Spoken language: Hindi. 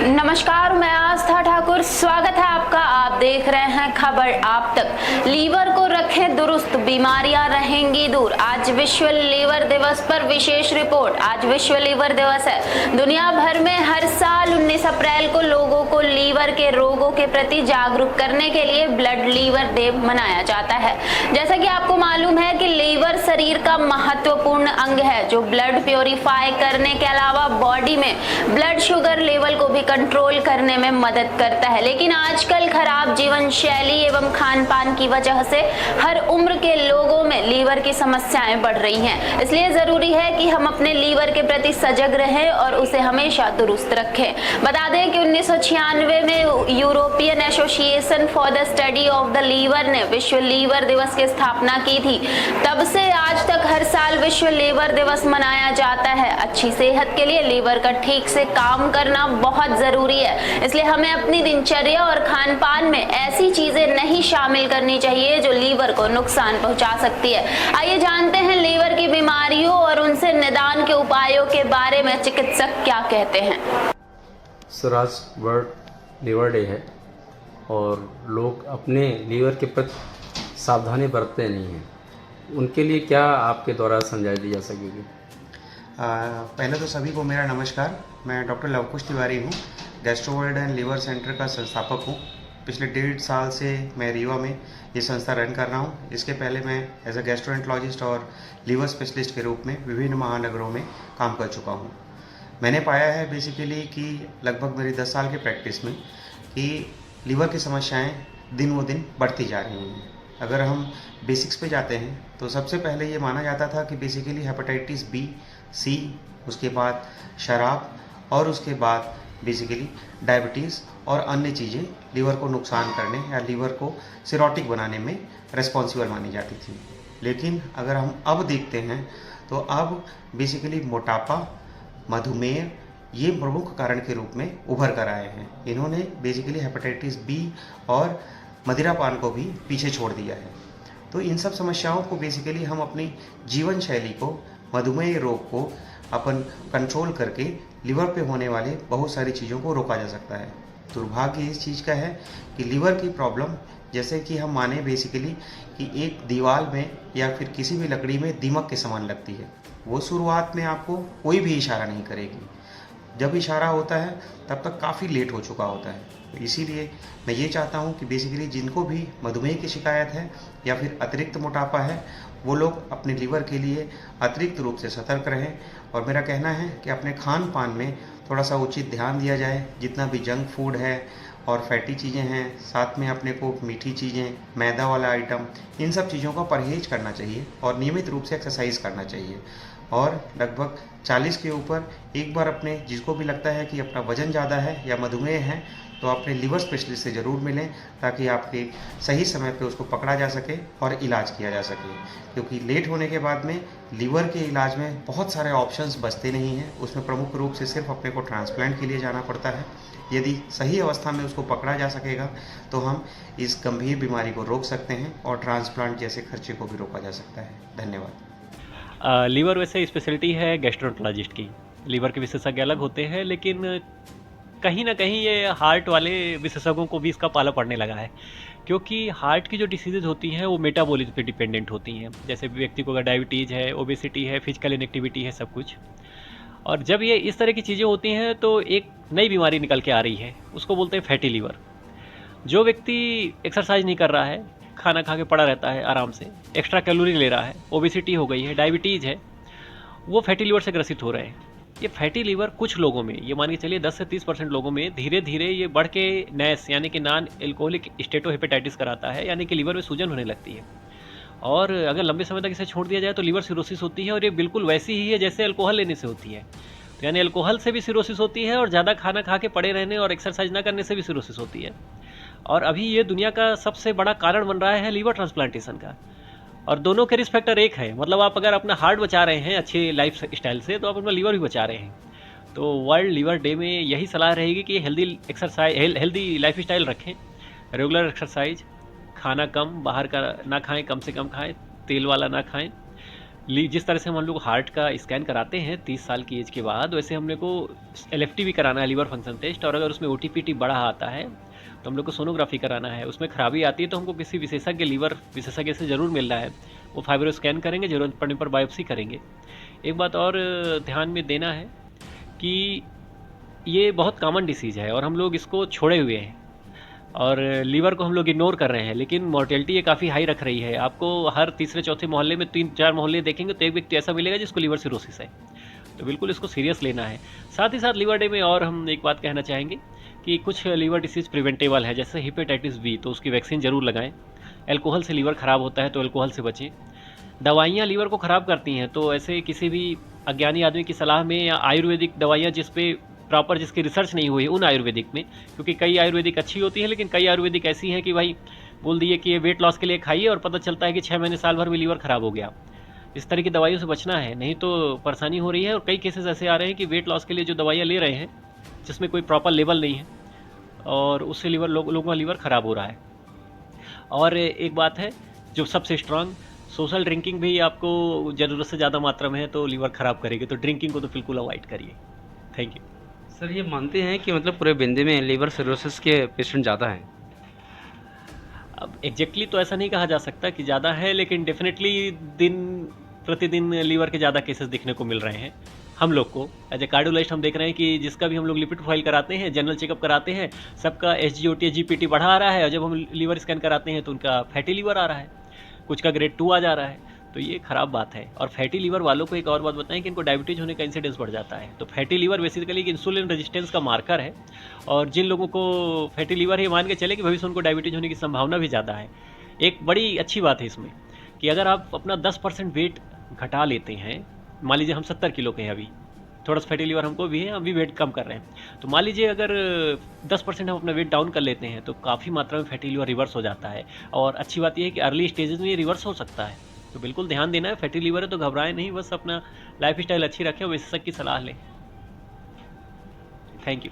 नमस्कार, मैं आस्था ठाकुर। स्वागत है आपका। आप देख रहे हैं खबर आप तक। लीवर को रखें दुरुस्त, बीमारियां रहेंगी दूर। आज विश्व लीवर दिवस पर विशेष रिपोर्ट। आज विश्व लीवर दिवस है। दुनिया भर में हर साल 19 अप्रैल को लोगों को लीवर के रोगों के प्रति जागरूक करने के लिए ब्लड लीवर डे मनाया जाता है। जैसा कि आपको मालूम है कि लीवर शरीर का महत्वपूर्ण अंग है जो ब्लड प्योरीफाई करने के अलावा बॉडी में ब्लड शुगर लेवल को भी कंट्रोल करने में मदद करता है। लेकिन आजकल खराब जीवन शैली एवं खान पान की वजह से हर उम्र के लोगों में लीवर की समस्याएं बढ़ रही हैं। इसलिए जरूरी है कि हम अपने लीवर के प्रति सजग रहें और उसे हमेशा दुरुस्त रखें। बता दें कि 1996 में European Association for the study of the liver ने विश्व लीवर दिवस की स्थापना की थी। तब से आज तक हर साल विश्व लीवर दिवस मनाया जाता है। अच्छी सेहत के लिए लीवर का ठीक से काम करना बहुत जरूरी है। इसलिए हमें अपनी दिनचर्या और खान पान में ऐसी चीजें नहीं शामिल करनी चाहिए जो लीवर को नुकसान पहुंचा सकती है। आइए जानते हैं लीवर की बीमारियों और उनसे निदान के उपायों के बारे में चिकित्सक क्या कहते हैं। सर, आज वर्ल्ड लीवर डे है और लोग अपने लीवर के प्रति सावधानी बरतते नहीं हैं। उनके लिए क्या आपके द्वारा समझाई दी जा सकेगी? पहले तो सभी को मेरा नमस्कार। मैं डॉक्टर लवकुश तिवारी हूँ, गैस्ट्रोवर्ल्ड एंड लीवर सेंटर का संस्थापक हूँ। पिछले 1.5 साल से मैं रीवा में ये संस्था रन कर रहा हूँ। इसके पहले मैं एज अ गैस्ट्रोएंटरोलॉजिस्ट और लीवर स्पेशलिस्ट के रूप में विभिन्न महानगरों में काम कर चुका हूँ। मैंने पाया है बेसिकली कि लगभग मेरी 10 साल की प्रैक्टिस में कि लीवर की समस्याएँ दिन व दिन बढ़ती जा रही हैं। अगर हम बेसिक्स पे जाते हैं तो सबसे पहले ये माना जाता था कि बेसिकली हेपेटाइटिस बी, सी, उसके बाद शराब और उसके बाद बेसिकली डायबिटीज़ और अन्य चीज़ें लीवर को नुकसान करने या लीवर को सिरोटिक बनाने में रिस्पॉन्सिबल मानी जाती थी। लेकिन अगर हम अब देखते हैं तो अब बेसिकली मोटापा, मधुमेह ये प्रमुख कारण के रूप में उभर कर आए हैं। इन्होंने बेसिकली हेपेटाइटिस बी और मदिरापान को भी पीछे छोड़ दिया है। तो इन सब समस्याओं को बेसिकली हम अपनी जीवन शैली को, मधुमेह रोग को अपन कंट्रोल करके लीवर पे होने वाले बहुत सारी चीज़ों को रोका जा सकता है। दुर्भाग्य इस चीज़ का है कि लीवर की प्रॉब्लम, जैसे कि हम माने बेसिकली कि एक दीवार में या फिर किसी भी लकड़ी में दीमक के समान लगती है। वो शुरुआत में आपको कोई भी इशारा नहीं करेगी। जब इशारा होता है तब तक काफ़ी लेट हो चुका होता है। तो इसीलिए मैं ये चाहता हूँ कि बेसिकली जिनको भी मधुमेह की शिकायत है या फिर अतिरिक्त मोटापा है, वो लोग अपने लीवर के लिए अतिरिक्त रूप से सतर्क रहें। और मेरा कहना है कि अपने खान पान में थोड़ा सा उचित ध्यान दिया जाए। जितना भी जंक फूड है और फैटी चीज़ें हैं, साथ में अपने को मीठी चीज़ें, मैदा वाला आइटम, इन सब चीज़ों का परहेज करना चाहिए और नियमित रूप से एक्सरसाइज करना चाहिए। और लगभग 40 के ऊपर एक बार अपने, जिसको भी लगता है कि अपना वज़न ज़्यादा है या मधुमेह है, तो अपने लीवर स्पेशलिस्ट से ज़रूर मिलें ताकि आपके सही समय पे उसको पकड़ा जा सके और इलाज किया जा सके। क्योंकि लेट होने के बाद में लीवर के इलाज में बहुत सारे ऑप्शंस बचते नहीं हैं। उसमें प्रमुख रूप से सिर्फ अपने को ट्रांसप्लांट के लिए जाना पड़ता है। यदि सही अवस्था में उसको पकड़ा जा सकेगा तो हम इस गंभीर बीमारी को रोक सकते हैं और ट्रांसप्लांट जैसे खर्चे को भी रोका जा सकता है। धन्यवाद। लीवर वैसे स्पेशलिटी है गैस्ट्रोएंटरोलॉजिस्ट की। लीवर के विशेषज्ञ अलग होते हैं, लेकिन कहीं ना कहीं ये हार्ट वाले विशेषज्ञों को भी इसका पाला पड़ने लगा है, क्योंकि हार्ट की जो डिसीजेज होती हैं वो मेटाबॉलिज्म पे डिपेंडेंट होती हैं। जैसे व्यक्ति को अगर डायबिटीज़ है, ओबेसिटी है, फिजिकल इनएक्टिविटी है, सब कुछ। और जब ये इस तरह की चीज़ें होती हैं तो एक नई बीमारी निकल के आ रही है, उसको बोलते हैं फैटी लीवर। जो व्यक्ति एक्सरसाइज नहीं कर रहा है, खाना खा के पड़ा रहता है आराम से, एक्स्ट्रा कैलोरी ले रहा है, ओबेसिटी हो गई है, डायबिटीज़ है, वो फैटी लीवर से ग्रसित हो रहे हैं। ये फैटी लीवर कुछ लोगों में, ये मान के चलिए 10 से 30% लोगों में धीरे धीरे ये बढ़ के नैस यानी कि नॉन एल्कोहलिक स्टेटोहेपेटाइटिस कराता है, यानी कि लीवर में सूजन होने लगती है। और अगर लंबे समय तक इसे छोड़ दिया जाए तो लीवर सिरोसिस होती है, और ये बिल्कुल वैसी ही है जैसे अल्कोहल लेने से होती है। तो यानी अल्कोहल से भी सिरोसिस होती है और ज़्यादा खाना खा के पड़े रहने और एक्सरसाइज ना करने से भी सिरोसिस होती है। और अभी ये दुनिया का सबसे बड़ा कारण बन रहा है लीवर ट्रांसप्लांटेशन का। और दोनों के रिस्क फैक्टर एक है, मतलब आप अगर अपना हार्ट बचा रहे हैं अच्छे लाइफ स्टाइल से, तो आप अपना लीवर भी बचा रहे हैं। तो वर्ल्ड लीवर डे में यही सलाह रहेगी कि healthy exercise, healthy life style रखें, रेगुलर एक्सरसाइज, खाना कम, बाहर का ना खाएं, कम से कम खाएं, तेल वाला ना खाएं, जिस तरह से हम लोग हार्ट का स्कैन कराते हैं 30 साल की एज के बाद, वैसे हम लोग को LFT भी कराना है, लीवर फंक्शन टेस्ट, और अगर उसमें OTPT बड़ा आता है तो हम लोग को सोनोग्राफी कराना है। उसमें खराबी आती है तो हमको किसी विशेषज्ञ, लीवर विशेषज्ञ से ज़रूर मिलना है। वो फाइब्रो स्कैन करेंगे, ज़रूरत पड़ने पर बायोप्सी करेंगे। एक बात और ध्यान में देना है कि ये बहुत कॉमन डिसीज़ है और हम लोग इसको छोड़े हुए हैं और लीवर को हम लोग इग्नोर कर रहे हैं, लेकिन मॉर्टेलिटी ये काफ़ी हाई रख रही है। आपको हर तीसरे चौथे मोहल्ले में 3-4 मोहल्ले देखेंगे तो एक व्यक्ति ऐसा मिलेगा जिसको लीवर सिरोसिस है। तो बिल्कुल इसको सीरियस लेना है। साथ ही साथ लीवर डे में और हम एक बात कहना चाहेंगे कि कुछ लीवर डिसीज़ प्रिवेंटेबल है, जैसे हेपेटाइटिस बी, तो उसकी वैक्सीन ज़रूर लगाएं। अल्कोहल से लीवर ख़राब होता है तो अल्कोहल से बचें। दवाइयाँ लीवर को ख़राब करती हैं, तो ऐसे किसी भी अज्ञानी आदमी की सलाह में, या आयुर्वेदिक दवाइयाँ जिस पे प्रॉपर जिसकी रिसर्च नहीं हुई उन आयुर्वेदिक में, क्योंकि कई आयुर्वेदिक अच्छी होती है लेकिन कई आयुर्वेदिक ऐसी हैं कि भाई बोल दिए कि ये वेट लॉस के लिए खाइए और पता चलता है कि 6 महीने साल भर में लीवर ख़राब हो गया। इस तरह की दवाइयों से बचना है, नहीं तो परेशानी हो रही है। और कई केसेस ऐसे आ रहे हैं कि वेट लॉस के लिए जो दवाइयाँ ले रहे हैं जिसमें कोई प्रॉपर लेवल नहीं है और उससे लीवर लोगों का लीवर ख़राब हो रहा है। और एक बात है जो सबसे स्ट्रांग, सोशल ड्रिंकिंग भी आपको ज़रूरत से ज़्यादा मात्रा में है तो लीवर ख़राब करेगी, तो ड्रिंकिंग को तो बिल्कुल अवॉइड करिए। Thank you. सर ये मानते हैं कि मतलब पूरे बिंदे में लीवर सिरोसिस के पेशेंट ज़्यादा हैं? अब एग्जैक्टली तो ऐसा नहीं कहा जा सकता कि ज़्यादा है, लेकिन डेफिनेटली दिन प्रतिदिन लीवर के ज़्यादा केसेस देखने को मिल रहे हैं। हम लोग को एज ए कार्डियोलॉजिस्ट हम देख रहे हैं कि जिसका भी हम लोग लिपिड प्रोफाइल कराते हैं, जनरल चेकअप कराते हैं, सबका SGOT GPT बढ़ा आ रहा है, और जब हम लीवर स्कैन कराते हैं तो उनका फैटी लीवर आ रहा है, कुछ का ग्रेड 2 आ जा रहा है। तो ये ख़राब बात है। और फैटी लीवर वालों को एक और बात बताएं कि इनको डायबिटीज़ होने का इंसिडेंस बढ़ जाता है। तो फैटी लीवर बेसिकली एक इंसुलिन रेजिस्टेंस का मार्कर है, और जिन लोगों को फैटी लीवर है मान के चले कि भविष्य उनको डायबिटीज़ होने की संभावना भी ज़्यादा है। एक बड़ी अच्छी बात है इसमें कि अगर आप अपना 10% वेट घटा लेते हैं, मान लीजिए हम 70 किलो के हैं अभी, थोड़ा सा फैटी लीवर हमको भी है, हम भी वेट कम कर रहे हैं, तो मान लीजिए अगर 10% हम अपना वेट डाउन कर लेते हैं तो काफ़ी मात्रा में फैटी लीवर रिवर्स हो जाता है। और अच्छी बात यह है कि अर्ली स्टेजेस में ये रिवर्स हो सकता है, तो बिल्कुल ध्यान देना है। फैटी लीवर है तो घबराएं नहीं, बस अपना लाइफ स्टाइल अच्छी रखें और विशेषज्ञ की सलाह लें। Thank you.